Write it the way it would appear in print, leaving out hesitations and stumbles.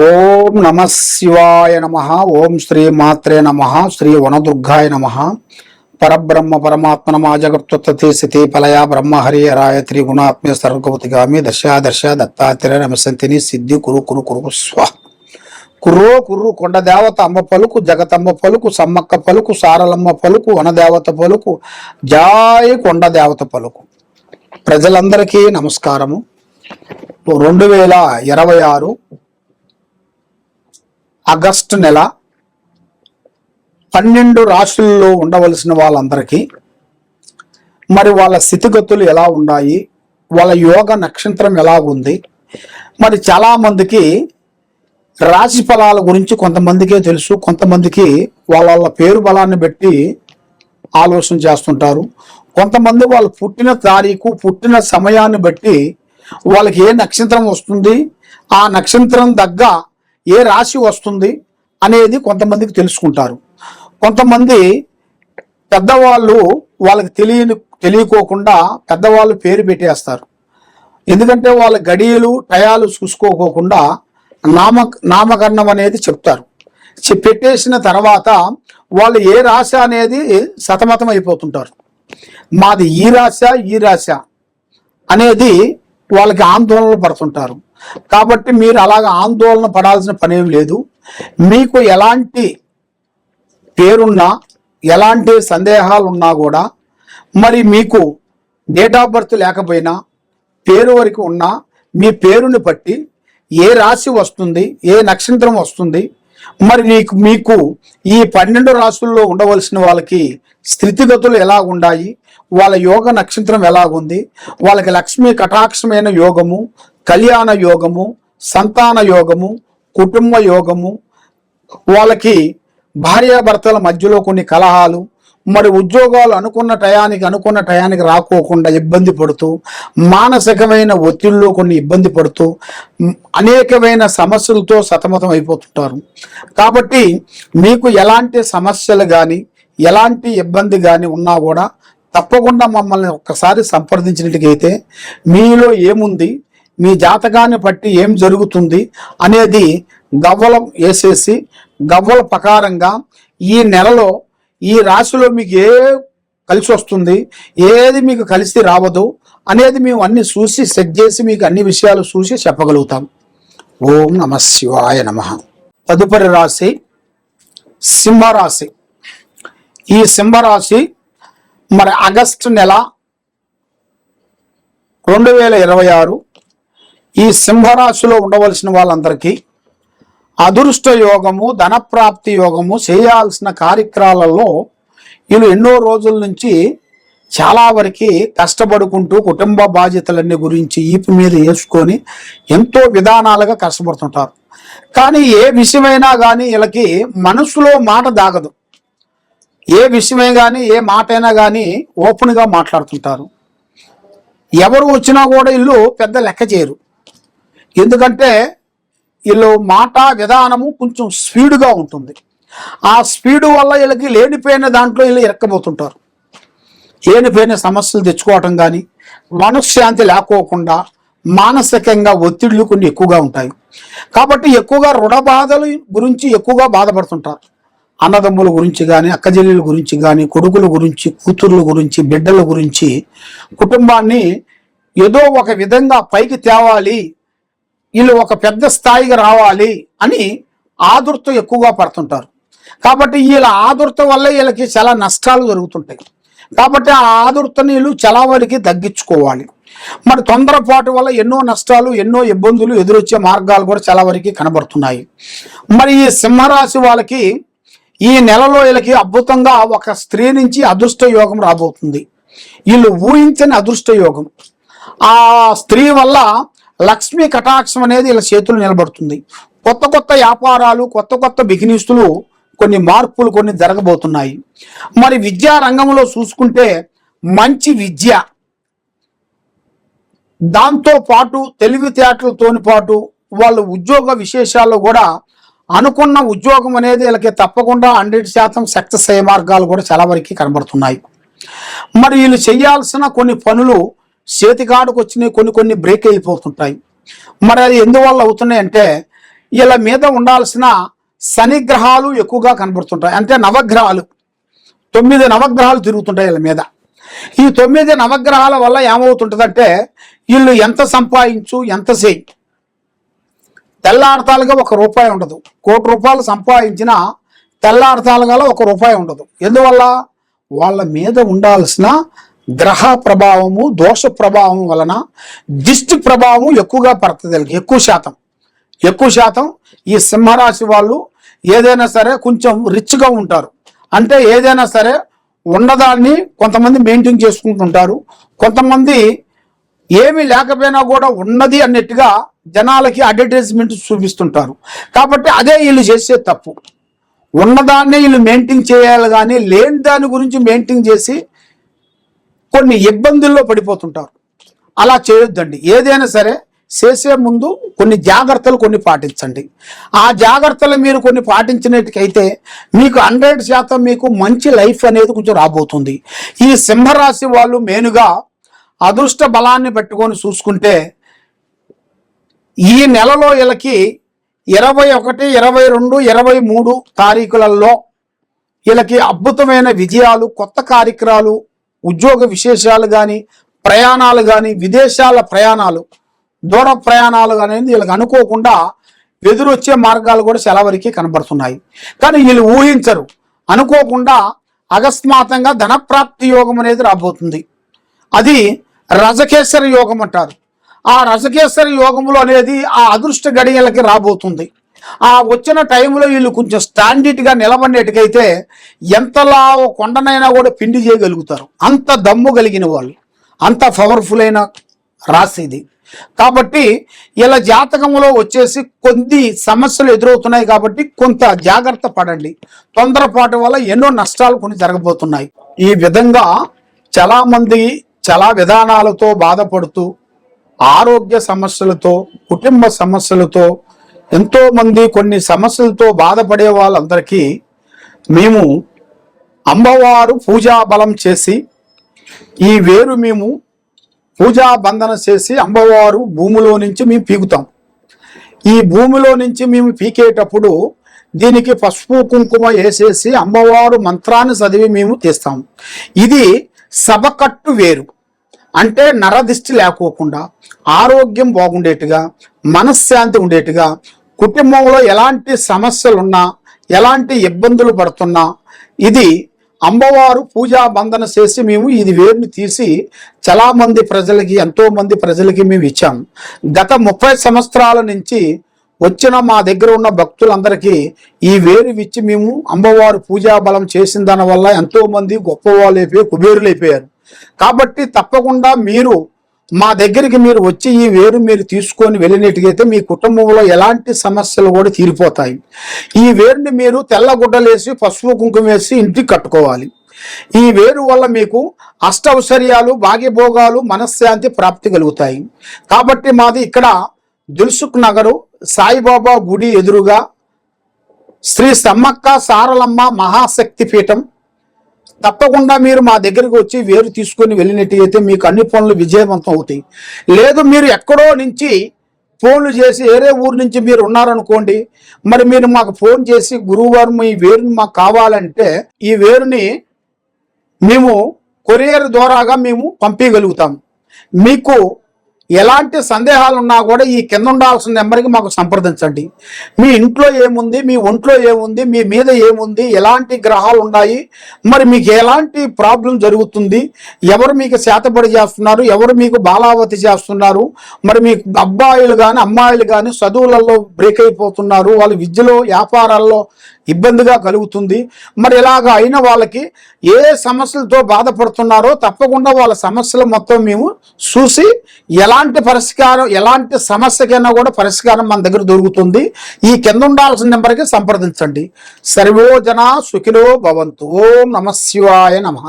ఓం నమ శివాయ నమ. ఓం శ్రీ మాత్రే నమ. శ్రీ వనదుర్గాయ నమ. పరబ్రహ్మ పరమాత్మనమా జగత్తుత్పత్తి స్థితి ఫలయ బ్రహ్మహరి హరాయ త్రిగుణాత్మ్య సర్వగతిగామి దశ దత్తాత్రేయ నమసంతిని సిద్ధి కురు కురు కురు స్వ కుర్రో కుర్రు కొండ దేవత అమ్మ పలుకు, జగతమ్మ పలుకు, సమ్మక్క పలుకు, సారలమ్మ పలుకు, వనదేవత పలుకు, జాయ కొండ దేవత పలుకు. ప్రజలందరికీ నమస్కారము. 2026 ఆగస్టు నెల 12 రాశుల్లో ఉండవలసిన వాళ్ళందరికీ మరి వాళ్ళ స్థితిగతులు ఎలా ఉన్నాయి, వాళ్ళ యోగ నక్షత్రం ఎలా ఉంది, మరి చాలామందికి రాశి ఫలాల గురించి కొంతమందికే తెలుసు, కొంతమందికి వాళ్ళ పేరు బలాన్ని బట్టి ఆలోచన చేస్తుంటారు. కొంతమంది వాళ్ళు పుట్టిన తారీఖు, పుట్టిన సమయాన్ని బట్టి వాళ్ళకి ఏ నక్షత్రం వస్తుంది, ఆ నక్షత్రం దగ్గ ఏ రాశి వస్తుంది అనేది కొంతమందికి తెలుసుకుంటారు. కొంతమంది పెద్దవాళ్ళు వాళ్ళకి తెలియకోకుండా పెద్దవాళ్ళు పేరు పెట్టేస్తారు. ఎందుకంటే వాళ్ళ గడియలు టయాలు చూసుకోకోకుండా నామకరణం అనేది చెప్తారు. పెట్టేసిన తర్వాత వాళ్ళు ఏ రాశి అనేది సతమతం అయిపోతుంటారు. మాది ఈ రాశ అనేది వాళ్ళకి ఆందోళన పడుతుంటారు. కాబట్టి మీరు అలాగ ఆందోళన పడాల్సిన పనేం లేదు. మీకు ఎలాంటి పేరున్నా, ఎలాంటి సందేహాలు ఉన్నా కూడా, మరి మీకు డేట్ ఆఫ్ బర్త్ లేకపోయినా పేరు వరకు ఉన్నా మీ పేరుని బట్టి ఏ రాశి వస్తుంది, ఏ నక్షత్రం వస్తుంది, మరి మీకు ఈ 12 రాశుల్లో ఉండవలసిన వాళ్ళకి స్థితిగతులు ఎలా ఉన్నాయి, వాళ్ళ యోగ నక్షత్రం ఎలాగుంది, వాళ్ళకి లక్ష్మీ కటాక్షమైన యోగము, కళ్యాణ యోగము, సంతాన యోగము, కుటుంబ యోగము, వాళ్ళకి భార్యాభర్తల మధ్యలో కొన్ని కలహాలు, మరి ఉద్యోగాలు అనుకున్న టయానికి రాకోకుండా ఇబ్బంది పడుతూ, మానసికమైన ఒత్తిడిలో కొన్ని ఇబ్బంది పడుతూ, అనేకమైన సమస్యలతో సతమతం అయిపోతుంటారు. కాబట్టి మీకు ఎలాంటి సమస్యలు కానీ, ఎలాంటి ఇబ్బంది కానీ ఉన్నా కూడా తప్పకుండా మమ్మల్ని ఒక్కసారి సంప్రదించినట్టుగైతే మీలో ఏముంది, మీ జాతకాన్ని బట్టి ఏం జరుగుతుంది అనేది గవ్వలం వేసేసి గవ్వల ప్రకారంగా ఈ నెలలో ఈ రాశిలో మీకు ఏ కలిసి వస్తుంది, ఏది మీకు కలిసి రావదు అనేది మేము అన్ని చూసి సెట్ చేసి మీకు అన్ని విషయాలు చూసి చెప్పగలుగుతాం. ఓం నమ శివాయ నమ. తదుపరి రాశి సింహరాశి. ఈ సింహరాశి మరి ఆగస్టు నెల 2026 ఈ సింహరాశిలో ఉండవలసిన వాళ్ళందరికీ అదృష్ట యోగము, ధనప్రాప్తి యోగము, చేయాల్సిన కార్యక్రమాలలో వీళ్ళు ఎన్నో రోజుల నుంచి చాలా వరకు కష్టపడుకుంటూ కుటుంబ బాధ్యతలన్నీ గురించి ఈపు మీద వేసుకొని ఎంతో విధానాలుగా కష్టపడుతుంటారు. కానీ ఏ విషయమైనా కానీ వీళ్ళకి మనసులో మాట దాగదు. ఏ విషయమే కానీ, ఏ మాట అయినా కానీ ఓపెన్గా మాట్లాడుతుంటారు. ఎవరు వచ్చినా కూడా వీళ్ళు పెద్ద లెక్క చేయరు. ఎందుకంటే వీళ్ళు మాట విధానము కొంచెం స్పీడ్గా ఉంటుంది. ఆ స్పీడు వల్ల వీళ్ళకి లేనిపోయిన దాంట్లో వీళ్ళు ఇరక్కబోతుంటారు. లేనిపోయిన సమస్యలు తెచ్చుకోవటం కానీ, మనశ్శాంతి లేకోకుండా మానసికంగా ఒత్తిళ్లు కొన్ని ఎక్కువగా ఉంటాయి. కాబట్టి ఎక్కువగా రుణ బాధల గురించి ఎక్కువగా బాధపడుతుంటారు. అన్నదమ్ముల గురించి కానీ, అక్కజెల్లెల గురించి కానీ, కొడుకుల గురించి, కూతుర్ల గురించి, బిడ్డల గురించి, కుటుంబాన్ని ఏదో ఒక విధంగా పైకి తేవాలి, వీళ్ళు ఒక పెద్ద స్థాయికి రావాలి అని ఆదుర్త ఎక్కువగా పడుతుంటారు. కాబట్టి వీళ్ళ ఆదుర్త వల్ల వీళ్ళకి చాలా నష్టాలు జరుగుతుంటాయి. కాబట్టి ఆ ఆదుర్తని వీళ్ళు చాలా వరకు తగ్గించుకోవాలి. మరి తొందరపాటు వల్ల ఎన్నో నష్టాలు, ఎన్నో ఇబ్బందులు ఎదురొచ్చే మార్గాలు కూడా చాలా వరకు కనబడుతున్నాయి. మరి ఈ సింహరాశి వాళ్ళకి ఈ నెలలో వీళ్ళకి అద్భుతంగా ఒక స్త్రీ నుంచి అదృష్ట యోగం రాబోతుంది. వీళ్ళు ఊహించని అదృష్ట యోగం. ఆ స్త్రీ వల్ల లక్ష్మీ కటాక్షం అనేది వీళ్ళ చేతులు నిలబడుతుంది. కొత్త వ్యాపారాలు, కొత్త బిజినెస్లు, కొన్ని మార్పులు కొన్ని జరగబోతున్నాయి. మరి విద్యా రంగంలో చూసుకుంటే మంచి విద్య, దాంతో పాటు తెలివితేటలతో పాటు వాళ్ళ ఉద్యోగ విశేషాల్లో కూడా అనుకున్న ఉద్యోగం అనేది వీళ్ళకి తప్పకుండా 100% సక్సెస్ అయ్యే మార్గాలు కూడా చాలా వరకు కనబడుతున్నాయి. మరి వీళ్ళు చేయాల్సిన కొన్ని పనులు చేతికాడుకు వచ్చినాయి, కొన్ని బ్రేక్ అయిపోతుంటాయి. మరి అది ఎందువల్ల అవుతున్నాయి అంటే వీళ్ళ మీద ఉండాల్సిన శని గ్రహాలు ఎక్కువగా కనబడుతుంటాయి. అంటే నవగ్రహాలు 9 నవగ్రహాలు తిరుగుతుంటాయి వీళ్ళ మీద. ఈ 9 నవగ్రహాల వల్ల ఏమవుతుంటుందంటే వీళ్ళు ఎంత సంపాదించు ఎంత చేయి తెల్లాడతాలుగా ₹1 ఉండదు. ₹1,00,00,000 సంపాదించినా తెల్లాడతాలుగా ₹1 ఉండదు. ఎందువల్ల? వాళ్ళ మీద ఉండాల్సిన గ్రహ ప్రభావము, దోష ప్రభావం వలన దిష్టి ప్రభావం ఎక్కువగా పడుతుంది. ఎక్కువ శాతం ఈ సింహరాశి వాళ్ళు ఏదైనా సరే కొంచెం రిచ్గా ఉంటారు. అంటే ఏదైనా సరే ఉన్నదాన్ని కొంతమంది మెయింటైన్ చేసుకుంటుంటారు. కొంతమంది ఏమీ లేకపోయినా కూడా ఉన్నది అన్నట్టుగా జనాలకి అడ్వర్టైజ్మెంట్ చూపిస్తుంటారు. కాబట్టి అదే వీళ్ళు చేసే తప్పు. ఉన్నదాన్ని వీళ్ళు మెయింటైన్ చేయాలి, కానీ లేని దాని గురించి మెయింటైన్ చేసి కొన్ని ఇబ్బందుల్లో పడిపోతుంటారు. అలా చేయొద్దండి. ఏదైనా సరే చేసే ముందు కొన్ని జాగ్రత్తలు పాటించండి. ఆ జాగ్రత్తలు మీరు కొన్ని పాటించినట్టుకైతే మీకు 100% మీకు మంచి లైఫ్ అనేది కొంచెం రాబోతుంది. ఈ సింహరాశి వాళ్ళు మెయిన్గా అదృష్ట బలాన్ని పెట్టుకొని చూసుకుంటే ఈ నెలలో వీళ్ళకి 21, 22, 23 తారీఖులలో వీళ్ళకి అద్భుతమైన విజయాలు, కొత్త కార్యక్రమాలు, ఉద్యోగ విశేషాలు కానీ, ప్రయాణాలు కానీ, విదేశాల ప్రయాణాలు, దూర ప్రయాణాలు కానీ వీళ్ళకి అనుకోకుండా ఎదురొచ్చే మార్గాలు కూడా చాలా వరకు కనబడుతున్నాయి. కానీ వీళ్ళు ఊహించరు. అనుకోకుండా అకస్మాత్తుగా ధనప్రాప్తి యోగం అనేది రాబోతుంది. అది రజకేశ్వర యోగం అంటారు. ఆ రజకేశ్వర యోగములు అనేది ఆ అదృష్ట గడియలకి రాబోతుంది. ఆ వచ్చిన టైంలో వీళ్ళు కొంచెం స్టాండర్డ్గా నిలబడినట్టుకైతే ఎంతలా కొండనైనా కూడా పిండి చేయగలుగుతారు. అంత దమ్ము కలిగిన వాళ్ళు, అంత పవర్ఫుల్ అయిన రాశి ఇది. కాబట్టి ఇలా జాతకంలో వచ్చేసి కొన్ని సమస్యలు ఎదురవుతున్నాయి. కాబట్టి కొంత జాగ్రత్త పడండి. తొందరపాటు వల్ల ఎన్నో నష్టాలు కొన్ని జరగబోతున్నాయి. ఈ విధంగా చాలామంది చాలా విధానాలతో బాధపడుతూ, ఆరోగ్య సమస్యలతో, కుటుంబ సమస్యలతో, ఎంతోమంది కొన్ని సమస్యలతో బాధపడే వాళ్ళందరికీ మేము అమ్మవారు పూజా బలం చేసి ఈ వేరు మేము పూజా బంధన చేసి అమ్మవారు భూమిలో నుంచి మేము పీకుతాం. ఈ భూమిలో నుంచి మేము పీకేటప్పుడు దీనికి పసుపు కుంకుమ వేసేసి అమ్మవారు మంత్రాన్ని చదివి మేము తీస్తాం. ఇది సభకట్టు వేరు. అంటే నరదిష్టి లేకోకుండా, ఆరోగ్యం బాగుండేట్టుగా, మనశ్శాంతి ఉండేట్టుగా, కుటుంబంలో ఎలాంటి సమస్యలున్నా, ఎలాంటి ఇబ్బందులు పడుతున్నా ఇది అమ్మవారు పూజా బంధన చేసి మేము ఇది వేరుని తీసి చాలామంది ప్రజలకి, ఎంతోమంది ప్రజలకి మేము ఇచ్చాము. గత 30 సంవత్సరాల నుంచి వచ్చిన మా దగ్గర ఉన్న భక్తులందరికీ ఈ వేరు ఇచ్చి మేము అమ్మవారు పూజా బలం చేసిన దాని వల్ల ఎంతోమంది గొప్పవాళ్ళు అయిపోయి కుబేరులు అయిపోయారు. కాబట్టి తప్పకుండా మీరు మా దగ్గరికి మీరు వచ్చి ఈ వేరు మీరు తీసుకొని వెళ్ళినట్టుగైతే మీ కుటుంబంలో ఎలాంటి సమస్యలు కూడా తీరిపోతాయి. ఈ వేరుని మీరు తెల్లగుడ్డలేసి పసుపు కుంకుమ వేసి ఇంటికి కట్టుకోవాలి. ఈ వేరు వల్ల మీకు అష్టౌశ్వర్యాలు, భాగ్యభోగాలు, మనశ్శాంతి ప్రాప్తి కలుగుతాయి. కాబట్టి మాది ఇక్కడ దిల్సుఖ్ నగరు సాయిబాబా గుడి ఎదురుగా శ్రీ సమ్మక్క సారలమ్మ మహాశక్తి పీఠం. తప్పకుండా మీరు మా దగ్గరికి వచ్చి వేరు తీసుకొని వెళ్ళినట్టయితే మీకు అన్ని పనులు విజయవంతం అవుతాయి. లేదు మీరు ఎక్కడో నుంచి ఫోన్లు చేసి వేరే ఊరు నుంచి మీరు ఉన్నారనుకోండి, మరి మీరు మాకు ఫోన్ చేసి గురువుగారు మీ వేరుని మాకు కావాలంటే ఈ వేరుని మేము కొరియర్ ద్వారాగా మేము పంపించగలుగుతాం. మీకు ఎలాంటి సందేహాలు ఉన్నా కూడా ఈ కింద ఉండాల్సిన నెంబర్కి మాకు సంప్రదించండి. మీ ఇంట్లో ఏముంది, మీ ఒంట్లో ఏముంది, మీ మీద ఏముంది, ఎలాంటి గ్రహాలు ఉన్నాయి, మరి మీకు ఎలాంటి ప్రాబ్లం జరుగుతుంది, ఎవరు మీకు చేతబడి చేస్తున్నారు, ఎవరు మీకు బాలావతి చేస్తున్నారు, మరి మీకు అబ్బాయిలు కానీ అమ్మాయిలు కానీ చదువులలో బ్రేక్ అయిపోతున్నారు, వాళ్ళ విద్యలో వ్యాపారాల్లో ఇబ్బందిగా కలుగుతుంది, మరి ఇలాగ అయిన వాళ్ళకి ఏ సమస్యలతో బాధపడుతున్నారో తప్పకుండా వాళ్ళ సమస్యలు మొత్తం మేము చూసి ఎలాంటి పరిష్కారం, ఎలాంటి సమస్యకైనా కూడా పరిష్కారం మన దగ్గర దొరుకుతుంది. ఈ కింద ఉండాల్సిన నెంబర్కి సంప్రదించండి. సర్వో జనా సుఖినో భవంతు. ఓం నమః శివాయ నమః.